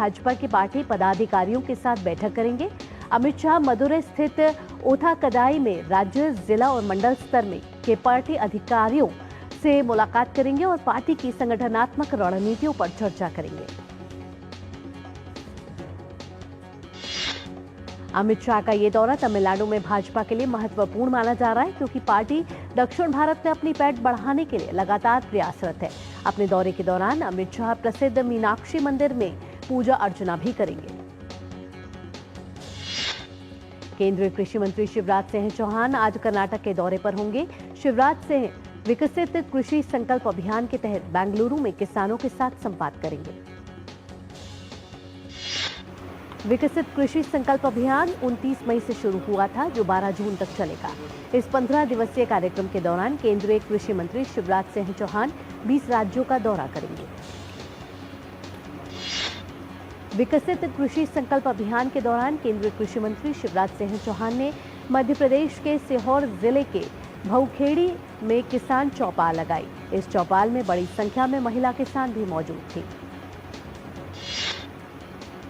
भाजपा के पार्टी पदाधिकारियों के साथ बैठक करेंगे। अमित शाह मदुरै स्थित ओथाकदाई में राज्य, जिला और मंडल स्तर में के पार्टी अधिकारियों से मुलाकात करेंगे और पार्टी की संगठनात्मक रणनीतियों पर चर्चा करेंगे। अमित शाह का ये दौरा तमिलनाडु में भाजपा के लिए महत्वपूर्ण माना जा रहा है, क्योंकि पार्टी दक्षिण भारत में अपनी पैठ बढ़ाने के लिए लगातार प्रयासरत है। अपने दौरे के दौरान अमित शाह प्रसिद्ध मीनाक्षी मंदिर में पूजा अर्चना भी करेंगे। केंद्रीय कृषि मंत्री शिवराज सिंह चौहान आज कर्नाटक के दौरे पर होंगे। शिवराज सिंह विकसित कृषि संकल्प अभियान के तहत बेंगलुरु में किसानों के साथ संवाद करेंगे। विकसित कृषि संकल्प अभियान 29 मई से शुरू हुआ था, जो 12 जून तक चलेगा। इस 15 दिवसीय कार्यक्रम के दौरान केंद्रीय कृषि मंत्री शिवराज सिंह चौहान 20 राज्यों का दौरा करेंगे। विकसित कृषि संकल्प अभियान के दौरान केंद्रीय कृषि मंत्री शिवराज सिंह चौहान ने मध्य प्रदेश के सीहोर जिले के भौखेड़ी में किसान चौपाल लगाई। इस चौपाल में बड़ी संख्या में महिला किसान भी मौजूद थी।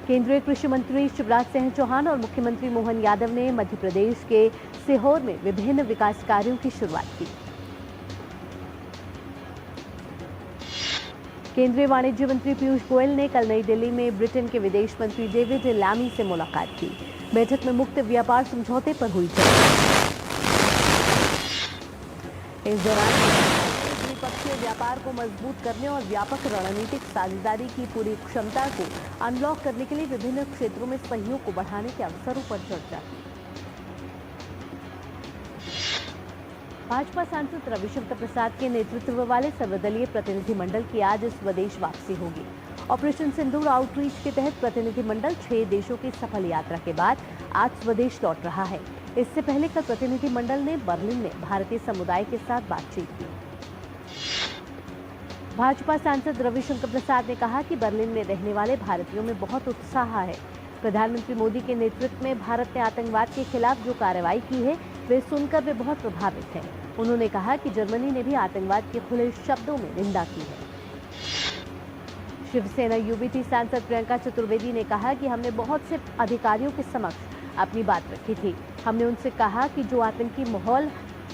केंद्रीय कृषि मंत्री शिवराज सिंह चौहान और मुख्यमंत्री मोहन यादव ने मध्य प्रदेश के सीहोर में विभिन्न विकास कार्यों की शुरुआत की। केंद्रीय वाणिज्य मंत्री पीयूष गोयल ने कल नई दिल्ली में ब्रिटेन के विदेश मंत्री डेविड लैमी से मुलाकात की। बैठक में मुक्त व्यापार समझौते पर हुई चर्चा। इस दौरान द्विपक्षीय व्यापार को मजबूत करने और व्यापक रणनीतिक साझेदारी की पूरी क्षमता को अनलॉक करने के लिए विभिन्न क्षेत्रों में सहयोग को बढ़ाने के अवसरों पर चर्चा की। भाजपा सांसद रविशंकर प्रसाद के नेतृत्व वाले सर्वदलीय प्रतिनिधिमंडल की आज स्वदेश वापसी होगी। ऑपरेशन सिंदूर आउटरीच के तहत प्रतिनिधिमंडल 6 देशों की सफल यात्रा के बाद आज स्वदेश लौट रहा है। इससे पहले कल प्रतिनिधिमंडल ने बर्लिन में भारतीय समुदाय के साथ बातचीत की। भाजपा सांसद रविशंकर प्रसाद ने कहा कि बर्लिन में रहने वाले भारतीयों में बहुत उत्साह है। प्रधानमंत्री मोदी के नेतृत्व में भारत ने आतंकवाद के खिलाफ जो कार्रवाई की है, वे सुनकर वे बहुत प्रभावित हैं। उन्होंने कहा कि जर्मनी ने भी आतंकवाद की खुले शब्दों में निंदा की है। शिवसेना यूबीटी सांसद प्रियंका चतुर्वेदी ने कहा कि हमने बहुत से अधिकारियों के समक्ष अपनी बात रखी थी। हमने उनसे कहा कि जो आतंकी माहौल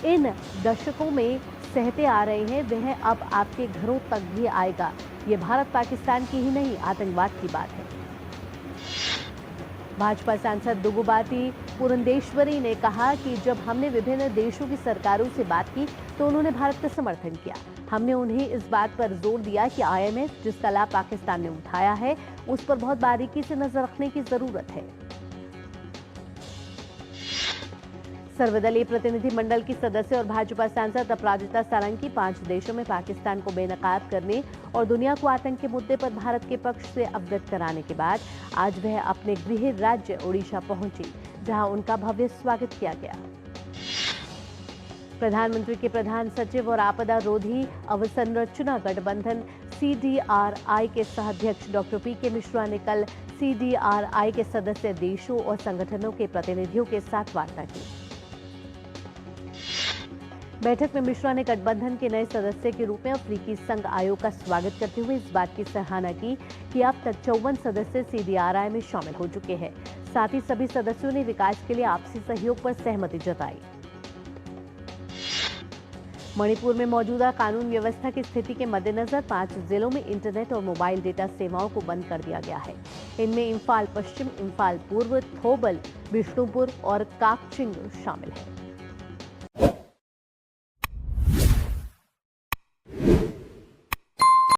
इन दशकों में सहते आ रहे हैं, वह अब आपके घरों तक भी आएगा। ये भारत पाकिस्तान की ही नहीं, आतंकवाद की बात है। भाजपा सांसद दुगुबाती पुरंदेश्वरी ने कहा कि जब हमने विभिन्न देशों की सरकारों से बात की तो उन्होंने भारत का समर्थन किया। हमने उन्हें इस बात पर जोर दिया कि आईएमएफ जिसका लाभ पाकिस्तान ने उठाया है, उस पर बहुत बारीकी से नजर रखने की जरूरत है। सर्वदलीय प्रतिनिधिमंडल की सदस्य और भाजपा सांसद अपराजिता सारंगी 5 देशों में पाकिस्तान को बेनकाब करने और दुनिया को आतंक के मुद्दे पर भारत के पक्ष से अवगत कराने के बाद आज वह अपने गृह राज्य ओडिशा पहुंची, जहां उनका भव्य स्वागत किया गया। प्रधानमंत्री के प्रधान सचिव और आपदा रोधी अवसंरचना गठबंधन CDRI के सह-अध्यक्ष डॉक्टर PK मिश्रा ने कल CDRI के सदस्य देशों और संगठनों के प्रतिनिधियों के साथ वार्ता की। बैठक में मिश्रा ने गठबंधन के नए सदस्य के रूप में अफ्रीकी संघ आयोग का स्वागत करते हुए इस बात की सराहना की कि अब तक 54 सदस्य CDRI में शामिल हो चुके हैं। साथ ही सभी सदस्यों ने विकास के लिए आपसी सहयोग पर सहमति जताई। मणिपुर में मौजूदा कानून व्यवस्था की स्थिति के मद्देनजर 5 जिलों में इंटरनेट और मोबाइल डेटा सेवाओं को बंद कर दिया गया है। इनमें इम्फाल पश्चिम, इम्फाल पूर्व, थोबल, बिष्णुपुर और काकचिंग शामिल है।